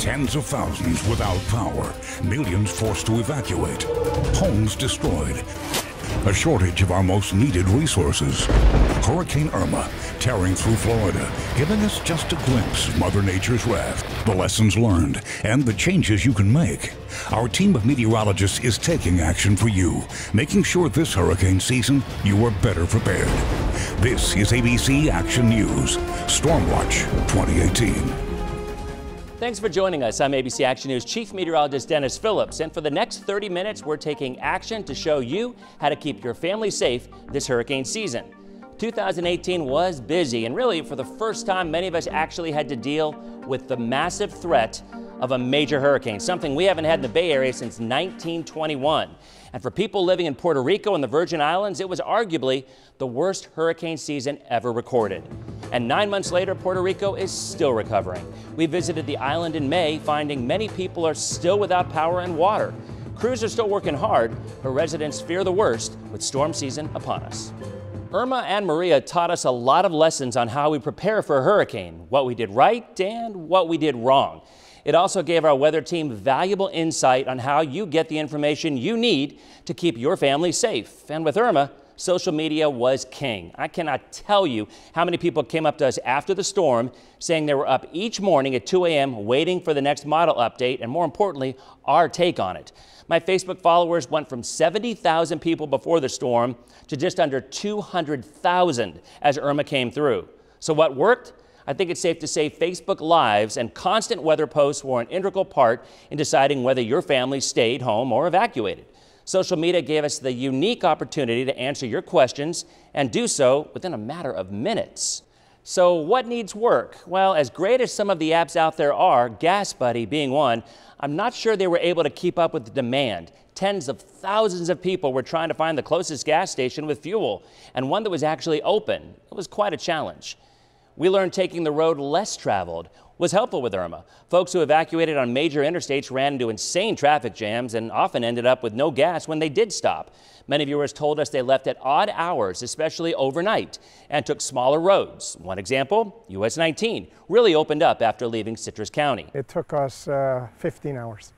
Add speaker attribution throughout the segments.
Speaker 1: Tens of thousands without power, millions forced to evacuate, homes destroyed, a shortage of our most needed resources. Hurricane Irma tearing through Florida, giving us just a glimpse of Mother Nature's wrath, the lessons learned, and the changes you can make. Our team of meteorologists is taking action for you, making sure this hurricane season you are better prepared. This is ABC Action News, Stormwatch 2018.
Speaker 2: Thanks for joining us. I'm ABC Action News Chief Meteorologist Dennis Phillips, and for the next 30 minutes, we're taking action to show you how to keep your family safe this hurricane season. 2018 was busy, and really, for the first time, many of us actually had to deal with the massive threat of a major hurricane, something we haven't had in the Bay Area since 1921. And for people living in Puerto Rico and the Virgin Islands, it was arguably the worst hurricane season ever recorded. And 9 months later, Puerto Rico is still recovering. We visited the island in May, finding many people are still without power and water. Crews are still working hard, but residents fear the worst with storm season upon us. Irma and Maria taught us a lot of lessons on how we prepare for a hurricane, what we did right and what we did wrong. It also gave our weather team valuable insight on how you get the information you need to keep your family safe. And with Irma, social media was king. I cannot tell you how many people came up to us after the storm saying they were up each morning at 2 a.m. waiting for the next model update and, more importantly, our take on it. My Facebook followers went from 70,000 people before the storm to just under 200,000 as Irma came through. So what worked? I think it's safe to say Facebook Lives and constant weather posts were an integral part in deciding whether your family stayed home or evacuated. Social media gave us the unique opportunity to answer your questions and do so within a matter of minutes. So what needs work? Well, as great as some of the apps out there are, Gas Buddy being one, I'm not sure they were able to keep up with the demand. Tens of thousands of people were trying to find the closest gas station with fuel, and one that was actually open. It was quite a challenge. We learned taking the road less traveled was helpful with Irma. Folks who evacuated on major interstates ran into insane traffic jams and often ended up with no gas when they did stop. Many viewers told us they left at odd hours, especially overnight, and took smaller roads. One example, US 19 really opened up after leaving Citrus County.
Speaker 3: It took us 15 hours.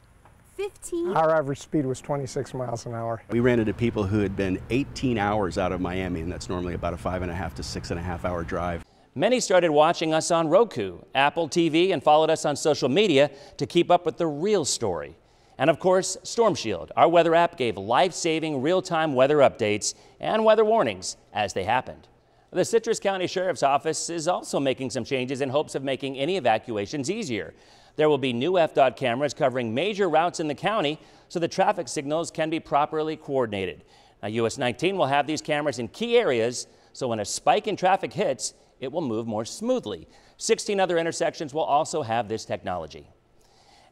Speaker 4: 15?
Speaker 3: Our average speed was 26 miles an hour.
Speaker 5: We ran into people who had been 18 hours out of Miami, and that's normally about a 5.5 to 6.5 hour drive.
Speaker 2: Many started watching us on Roku, Apple TV, and followed us on social media to keep up with the real story. And of course, Storm Shield, our weather app, gave life-saving real-time weather updates and weather warnings as they happened. The Citrus County Sheriff's Office is also making some changes in hopes of making any evacuations easier. There will be new FDOT cameras covering major routes in the county so the traffic signals can be properly coordinated. Now, US 19 will have these cameras in key areas, so when a spike in traffic hits, it will move more smoothly. 16 other intersections will also have this technology.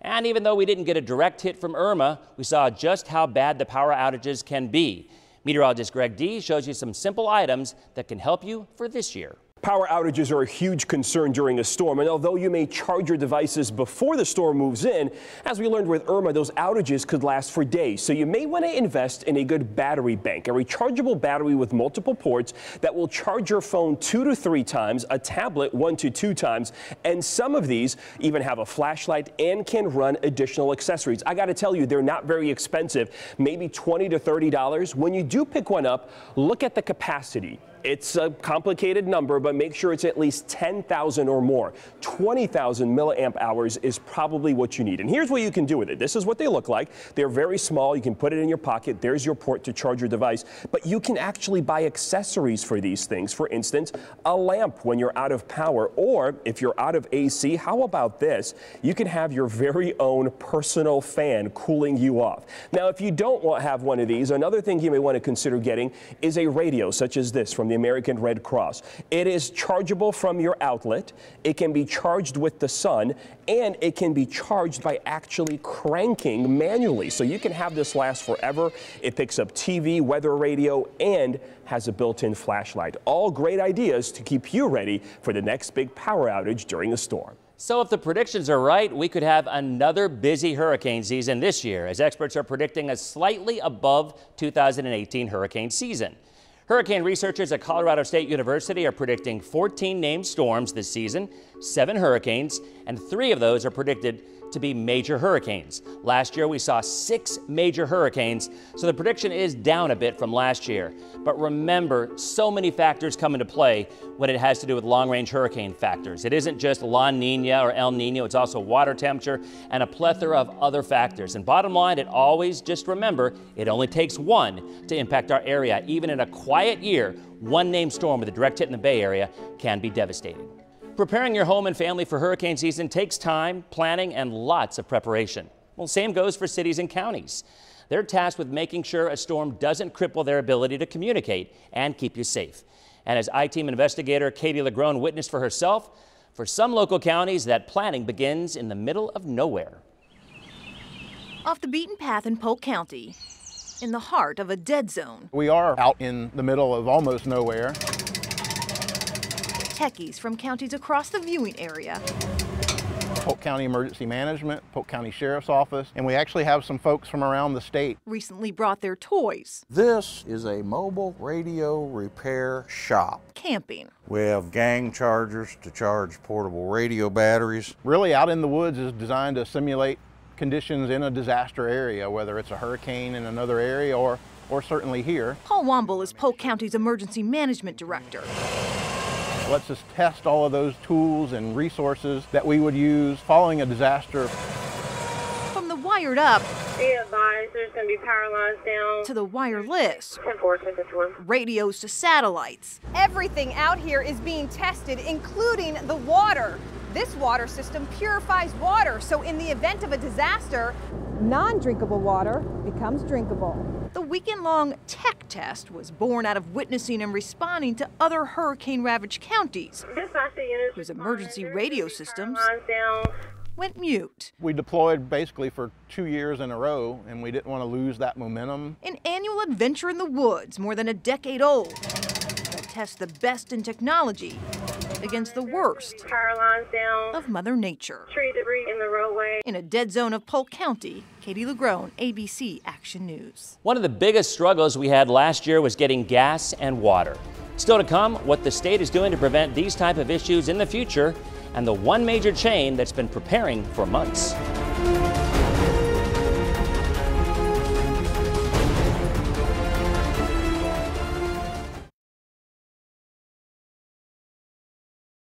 Speaker 2: And even though we didn't get a direct hit from Irma, we saw just how bad the power outages can be. Meteorologist Greg D shows you some simple items that can help you for this year.
Speaker 6: Power outages are a huge concern during a storm, and although you may charge your devices before the storm moves in, as we learned with Irma, those outages could last for days. So you may want to invest in a good battery bank, a rechargeable battery with multiple ports that will charge your phone 2 to 3 times, a tablet 1 to 2 times, and some of these even have a flashlight and can run additional accessories. I got to tell you, they're not very expensive, maybe $20 to $30. When you do pick one up, look at the capacity. It's a complicated number, but make sure it's at least 10,000 or more. 20,000 milliamp hours is probably what you need. And here's what you can do with it. This is what they look like. They're very small. You can put it in your pocket. There's your port to charge your device. But you can actually buy accessories for these things. For instance, a lamp when you're out of power, or if you're out of AC, how about this? You can have your very own personal fan cooling you off. Now, if you don't want to have one of these, another thing you may want to consider getting is a radio such as this from the American Red Cross. It is chargeable from your outlet. It can be charged with the sun, and it can be charged by actually cranking manually. So you can have this last forever. It picks up TV, weather radio, and has a built-in flashlight. All great ideas to keep you ready for the next big power outage during a storm.
Speaker 2: So if the predictions are right, we could have another busy hurricane season this year, as experts are predicting a slightly above 2018 hurricane season. Hurricane researchers at Colorado State University are predicting 14 named storms this season. 7 hurricanes, and 3 of those are predicted to be major hurricanes. Last year we saw 6 major hurricanes, so the prediction is down a bit from last year. But remember, so many factors come into play when it has to do with long-range hurricane factors. It isn't just La Nina or El Nino, it's also water temperature and a plethora of other factors. And bottom line, always just remember, it only takes one to impact our area. Even in a quiet year, one named storm with a direct hit in the Bay Area can be devastating. Preparing your home and family for hurricane season takes time, planning, and lots of preparation. Well, same goes for cities and counties. They're tasked with making sure a storm doesn't cripple their ability to communicate and keep you safe. And as I-Team investigator Katie Lagrone witnessed for herself, for some local counties, that planning begins in the middle of nowhere.
Speaker 4: Off the beaten path in Polk County, in the heart of a dead zone.
Speaker 7: We are out in the middle of almost nowhere.
Speaker 4: Techies from counties across the viewing area.
Speaker 7: Polk County Emergency Management, Polk County Sheriff's Office, and we actually have some folks from around the state.
Speaker 4: Recently brought their toys.
Speaker 8: This is a mobile radio repair shop.
Speaker 4: Camping.
Speaker 8: We have gang chargers to charge portable radio batteries.
Speaker 7: Really Out in the Woods is designed to simulate conditions in a disaster area, whether it's a hurricane in another area or certainly here.
Speaker 4: Paul Womble is Polk County's Emergency Management Director.
Speaker 7: Lets us test all of those tools and resources that we would use following a disaster.
Speaker 4: From the wired up
Speaker 9: be advised, there's going to be power lines down
Speaker 4: to the wireless,
Speaker 9: 10-4, 10-1.
Speaker 4: radios to satellites.
Speaker 10: Everything out here is being tested, including the water. This water system purifies water, so in the event of a disaster, non-drinkable water becomes drinkable.
Speaker 4: The weekend-long tech test was born out of witnessing and responding to other hurricane-ravaged counties whose emergency radio systems went mute.
Speaker 7: We deployed basically for 2 years in a row, and we didn't want to lose that momentum.
Speaker 4: An annual adventure in the woods, more than a decade old, that tests the best in technology against the worst
Speaker 9: Power lines down
Speaker 4: of Mother Nature.
Speaker 9: Tree debris in the roadway.
Speaker 4: In a dead zone of Polk County, Katie Lagrone, ABC Action News.
Speaker 2: One of the biggest struggles we had last year was getting gas and water. Still to come, what the state is doing to prevent these type of issues in the future, and the one major chain that's been preparing for months.